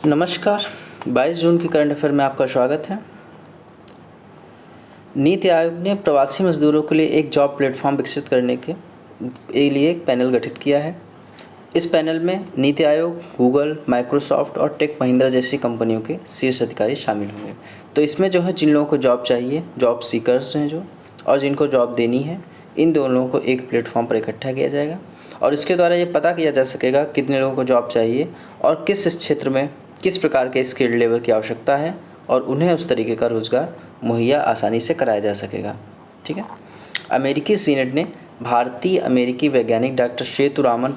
नमस्कार। 22 जून की current affair में आपका स्वागत है। नीति आयोग ने प्रवासी मजदूरों के लिए एक जॉब प्लेटफॉर्म विकसित करने के लिए एक पैनल गठित किया है। इस पैनल में नीति आयोग, गूगल, माइक्रोसॉफ्ट और टेक महिंद्रा जैसी कंपनियों के शीर्ष अधिकारी शामिल होंगे। तो इसमें जो है जिन लोगों को जॉब चाहिए, जॉब सीकर्स हैं जो, और जिनको जॉब देनी है, इन दोनों लोगों को एक प्लेटफॉर्म पर इकट्ठा किया जाएगा और इसके द्वारा ये पता किया जा सकेगा कितने लोगों को जॉब चाहिए और किस क्षेत्र में किस प्रकार के स्किल्ड लेबर की आवश्यकता है और उन्हें उस तरीके का रोज़गार मुहैया आसानी से कराया जा सकेगा। ठीक है। अमेरिकी सीनेट ने भारतीय अमेरिकी वैज्ञानिक डॉक्टर सेतुरामन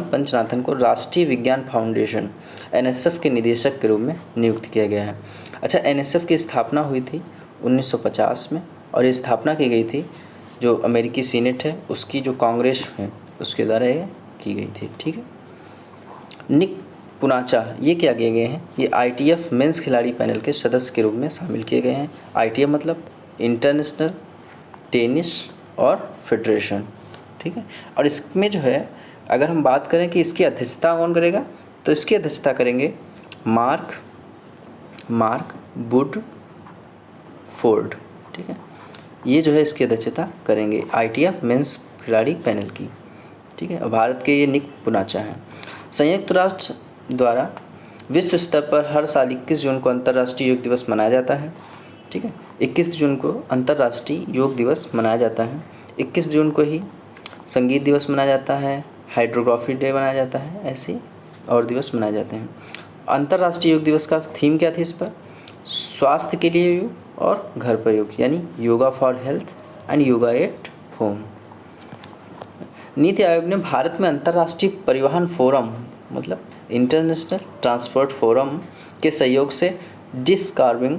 पंचनाथन को राष्ट्रीय विज्ञान फाउंडेशन NSF के निदेशक के रूप में नियुक्त किया गया है। अच्छा, NSF की स्थापना हुई थी 1950 में और ये स्थापना की गई थी, जो अमेरिकी सीनेट है उसकी जो कांग्रेस है उसके द्वारा ये की गई थी। ठीक है। निक पुनाचा ये क्या किए गए हैं, ये ITF मेंस खिलाड़ी पैनल के सदस्य के रूप में शामिल किए गए हैं। ITF मतलब इंटरनेशनल टेनिस और फेडरेशन। ठीक है। और इसमें जो है अगर हम बात करें कि इसकी अध्यक्षता कौन करेगा, तो इसकी अध्यक्षता करेंगे मार्क वुडफोर्ड। ठीक है। ये जो है इसकी अध्यक्षता करेंगे ITF मेंस खिलाड़ी पैनल की। ठीक है। और भारत के ये निक पुनाचा हैं। संयुक्त राष्ट्र द्वारा विश्व स्तर पर हर साल 21 जून को अंतर्राष्ट्रीय योग दिवस मनाया जाता है। ठीक है। 21 जून को अंतर्राष्ट्रीय योग दिवस मनाया जाता है। 21 जून को ही संगीत दिवस मनाया जाता है, हाइड्रोग्राफी डे मनाया जाता है, ऐसे और दिवस मनाए जाते हैं। अंतर्राष्ट्रीय योग दिवस का थीम क्या थी इस पर? स्वास्थ्य के लिए योग और घर पर योग, यानी yoga for health and yoga at home. NITI Aayog ने भारत में अंतर्राष्ट्रीय परिवहन फोरम मतलब इंटरनेशनल ट्रांसपोर्ट फोरम के सहयोग से डिस्कार्बिंग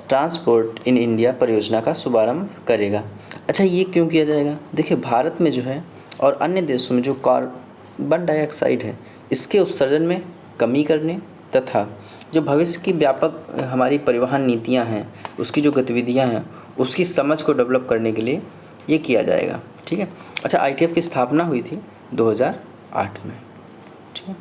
ट्रांसपोर्ट इन इंडिया परियोजना का शुभारंभ करेगा। अच्छा, ये क्यों किया जाएगा? देखिए, भारत में जो है और अन्य देशों में जो कार्बन डाइऑक्साइड है इसके उत्सर्जन में कमी करने तथा जो भविष्य की व्यापक हमारी परिवहन नीतियां हैं, उसकी जो गतिविधियां हैं, उसकी समझ को डेवलप करने के लिए ये किया जाएगा। ठीक है। अच्छा, ITF की स्थापना हुई थी 2008 में। ठीक है।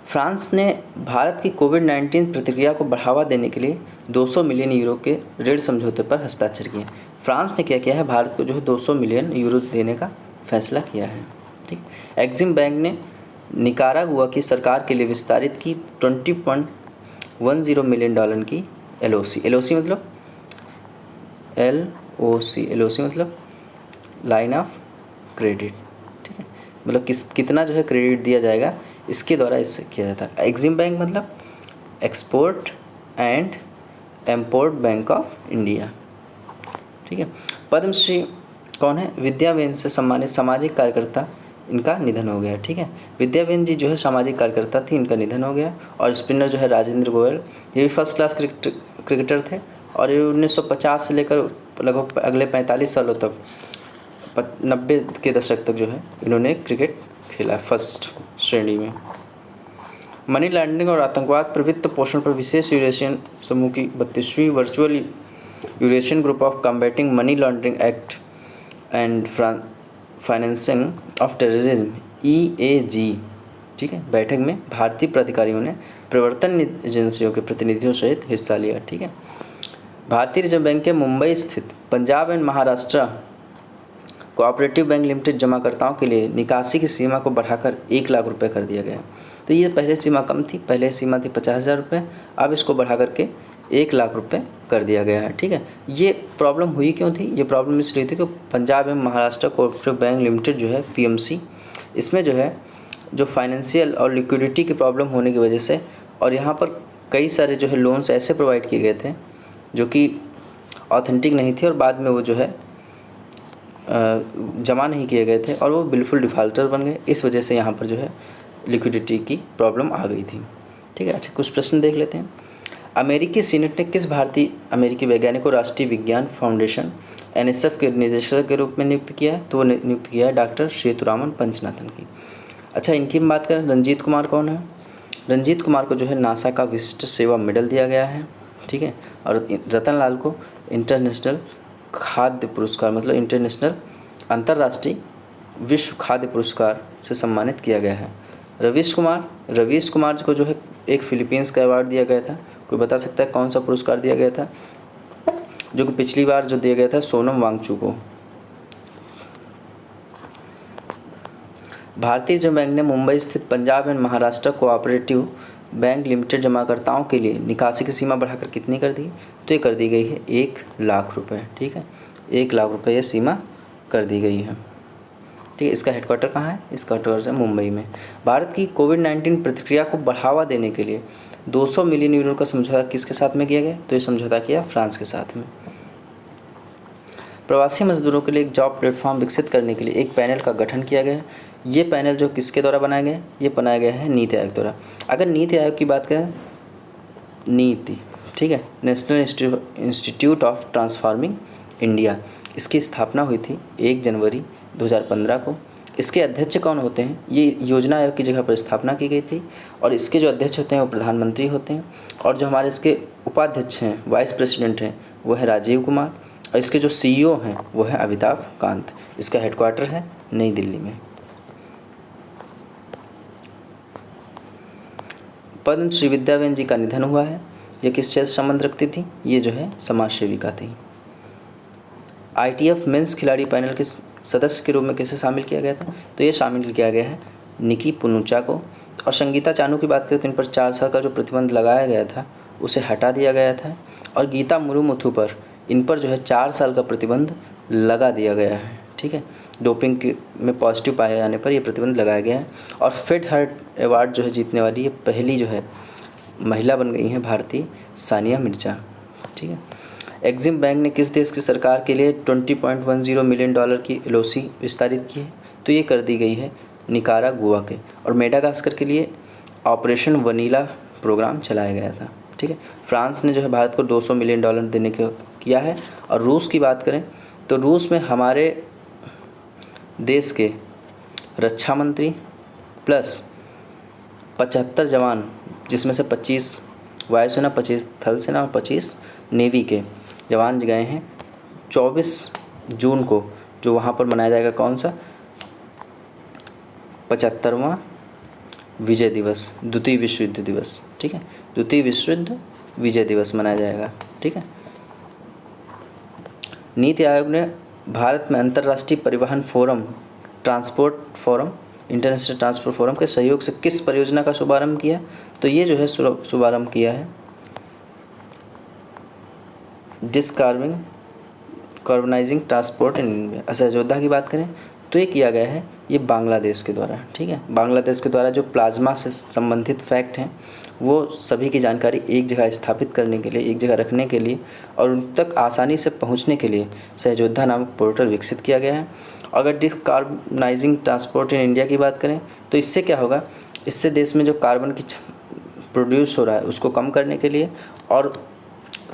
फ्रांस ने भारत की कोविड-19 प्रतिक्रिया को बढ़ावा देने के लिए 200 मिलियन यूरो के ऋण समझौते पर हस्ताक्षर किए। फ्रांस ने क्या किया है, भारत को जो है 200 मिलियन यूरो देने का फैसला किया है। ठीक। एक्सिम बैंक ने निकारागुआ की सरकार के लिए विस्तारित की $20.10 मिलियन की LOC मतलब लाइन ऑफ क्रेडिट। ठीक है। मतलब कितना जो है क्रेडिट दिया जाएगा, इसके द्वारा इससे किया जाता है। एक्सिम बैंक मतलब export and import bank of India. ठीक है। पद्मश्री कौन है? विद्याबेन से सम्मानित सामाजिक कार्यकर्ता, इनका निधन हो गया। ठीक है। विद्याबेन जी जो है सामाजिक कार्यकर्ता थी, इनका निधन हो गया। और स्पिनर जो है राजेंद्र गोयल, ये भी फर्स्ट क्लास क्रिकेटर थे और ये 1950 से लेकर लगभग अगले 45 सालों तक 90 के दशक तक जो है इन्होंने क्रिकेट खेला फर्स्ट श्रेणी में। मनी लॉन्ड्रिंग और आतंकवाद पर वित्त पोषण पर विशेष यूरेशियन समूह की 32वीं virtual Eurasian group of combating money laundering act and financing of terrorism EAG, ठीक है, बैठक में भारतीय प्राधिकारियों ने प्रवर्तन एजेंसियों के प्रतिनिधियों सहित हिस्सा लिया। ठीक है। भारतीय रिजर्व बैंक के मुंबई स्थित Punjab and Maharashtra cooperative bank limited जमाकर्ताओं के लिए निकासी की सीमा को बढ़ाकर 1 लाख रुपये कर दिया गया। तो ये पहले सीमा कम थी, पहले सीमा थी 50,000 रुपये, अब इसको बढ़ा करके 1 लाख रुपये कर दिया गया है। ठीक है। ये प्रॉब्लम हुई क्यों थी? ये प्रॉब्लम इसलिए थी कि पंजाब एवं महाराष्ट्र कोऑपरेटिव बैंक लिमिटेड जो है PMC, इसमें जो है जो फाइनेंशियल और लिक्विडिटी की प्रॉब्लम होने की वजह से, और यहाँ पर कई सारे जो है लोन्स ऐसे प्रोवाइड किए गए थे जो कि ऑथेंटिक नहीं थे और बाद में वो जो है जमा नहीं किए गए थे और वो बिल्कुल डिफ़ॉल्टर बन गए। इस वजह से यहाँ पर जो है लिक्विडिटी की प्रॉब्लम आ गई थी। ठीक है। अच्छा, कुछ प्रश्न देख लेते हैं। अमेरिकी सीनेट ने किस भारतीय अमेरिकी वैज्ञानिक को राष्ट्रीय विज्ञान फाउंडेशन NSF के निदेशक के रूप में नियुक्त किया है? तो वो नियुक्त किया है डॉक्टर सेतुरामन पंचनाथन की। अच्छा, इनकी बात करें, रंजीत कुमार कौन है? रंजीत कुमार को जो है नासा का विशिष्ट सेवा मेडल दिया गया है। ठीक है। और रतन लाल को इंटरनेशनल खाद्य पुरस्कार मतलब इंटरनेशनल अंतर्राष्ट्रीय विश्व खाद्य पुरस्कार से सम्मानित किया गया है? रवीश कुमार को जो है एक फिलीपींस का अवार्ड दिया गया था। कोई बता सकता है कौन सा पुरस्कार दिया गया था? जो कि पिछली बार जो दिया गया था सोनम वांगचुक को। भारतीय रिजर्व बैंक ने मुंबई स्थित Punjab and Maharashtra cooperative bank limited जमाकर्ताओं के लिए निकासी की सीमा बढ़ाकर कितनी कर दी? तो ये कर दी गई है 1 लाख रुपए। ठीक है, 1 लाख रुपए ये सीमा कर दी गई है। ठीक है, इसका हेडक्वार्टर कहाँ है? इसका हेडक्वार्टर है मुंबई में। भारत की कोविड-19 प्रतिक्रिया को बढ़ावा देने के लिए 200 मिलियन यूरो का समझौता किसके साथ में किया गया? तो ये समझौता किया फ्रांस के साथ में। प्रवासी मजदूरों के लिए एक जॉब प्लेटफॉर्म विकसित करने के लिए एक पैनल का गठन किया गया है। ये पैनल जो किसके द्वारा बनाया गया है? ये बनाया गया है नीति आयोग द्वारा। अगर नीति आयोग की बात करें, नीति, ठीक है, national institute of transforming India, इसकी स्थापना हुई थी 1 जनवरी 2015 को। इसके अध्यक्ष कौन होते हैं? ये योजना आयोग की जगह पर स्थापना की गई थी और इसके जो अध्यक्ष होते हैं वो प्रधानमंत्री होते हैं और जो हमारे इसके उपाध्यक्ष हैं, वाइस प्रेसिडेंट हैं, वो है राजीव कुमार और इसके जो सीईओ हैं वो है अमिताभ कांत। इसका हेडक्वार्टर है नई दिल्ली में। पद्म श्री विद्याबेन जी का निधन हुआ है। ये किस क्षेत्र से संबंध रखती थी? ये जो है समाज सेविका थी। ITF मेंस खिलाड़ी पैनल के सदस्य के रूप में किसे शामिल किया गया था? तो ये शामिल किया गया है निकी पुनुचा को। और संगीता चानू की बात करें तो इन पर 4 साल का जो प्रतिबंध लगाया गया था उसे हटा दिया गया था। और गीता मुर्मुथु पर इन पर जो है 4 साल का प्रतिबंध लगा दिया गया है। ठीक है, डोपिंग में पॉजिटिव पाए जाने पर यह प्रतिबंध लगाया गया है। और फेड हार्ट अवार्ड जो है जीतने वाली ये पहली जो है महिला बन गई हैं भारतीय सानिया मिर्जा। ठीक है, एक्सिम बैंक ने किस देश की सरकार के लिए $20.10 मिलियन की LOC विस्तारित की है? तो ये कर दी गई है निकारागुआ के। और मेडागास्कर के लिए ऑपरेशन वनीला प्रोग्राम चलाया गया था। ठीक है, फ्रांस ने जो है भारत को $200 मिलियन देने को किया है। और रूस की बात करें तो रूस में हमारे देश के रक्षा मंत्री प्लस 75 जवान, जिसमें से 25 वायुसेना, 25 थल सेना और 25 नेवी के जवान गए हैं 24 जून को, जो वहाँ पर मनाया जाएगा कौन सा? 75वां विजय दिवस, द्वितीय विश्व युद्ध दिवस। ठीक है, द्वितीय विश्व युद्ध विजय दिवस मनाया जाएगा। ठीक है, नीति आयोग ने भारत में अंतर्राष्ट्रीय परिवहन forum, transport forum, international transport forum के सहयोग से किस परियोजना का शुभारंभ किया? तो ये जो है शुभारंभ किया है कार्बनाइजिंग ट्रांसपोर्ट इन इंडिया। असहयोद्धा की बात करें तो ये किया गया है ये बांग्लादेश के द्वारा। ठीक है, बांग्लादेश के द्वारा जो प्लाज्मा से संबंधित फैक्ट हैं वो सभी की जानकारी एक जगह स्थापित करने के लिए, एक जगह रखने के लिए और उन तक आसानी से पहुंचने के लिए सहयोद्धा नामक पोर्टल विकसित किया गया है। अगर डिस्कार्बनाइजिंग ट्रांसपोर्ट इन इंडिया की बात करें तो इससे क्या होगा? इससे देश में जो कार्बन की प्रोड्यूस हो रहा है उसको कम करने के लिए और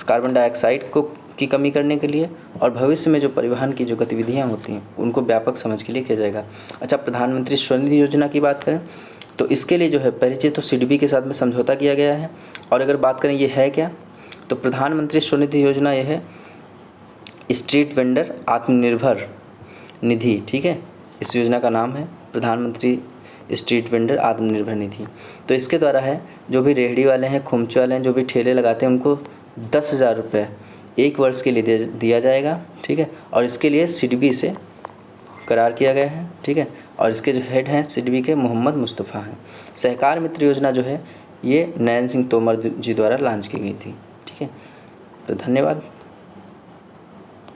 कार्बन डाइऑक्साइड की कमी करने के लिए और भविष्य में जो परिवहन की जो गतिविधियां होती हैं उनको व्यापक समझ के लिए किया जाएगा। अच्छा, प्रधानमंत्री स्वनिधि योजना की बात करें तो इसके लिए जो है पहली तो सिडबी के साथ में समझौता किया गया है। और अगर बात करें ये है क्या, तो प्रधानमंत्री स्वनिधि योजना यह है स्ट्रीट वेंडर आत्मनिर्भर निधि। ठीक है, इस योजना का नाम है प्रधानमंत्री स्ट्रीट वेंडर आत्मनिर्भर निधि। तो इसके द्वारा है जो भी रेहड़ी वाले हैं, खुमचे वाले हैं, जो भी ठेले लगाते हैं उनको 10,000 रुपये 1 वर्ष के लिए दिया जाएगा। ठीक है, और इसके लिए सिडबी से करार किया गया है। ठीक है, और इसके जो हेड हैं सिडबी के मोहम्मद मुस्तफ़ा हैं। सहकार मित्र योजना जो है ये नरेंद्र सिंह तोमर जी द्वारा लॉन्च की गई थी। ठीक है, तो धन्यवाद।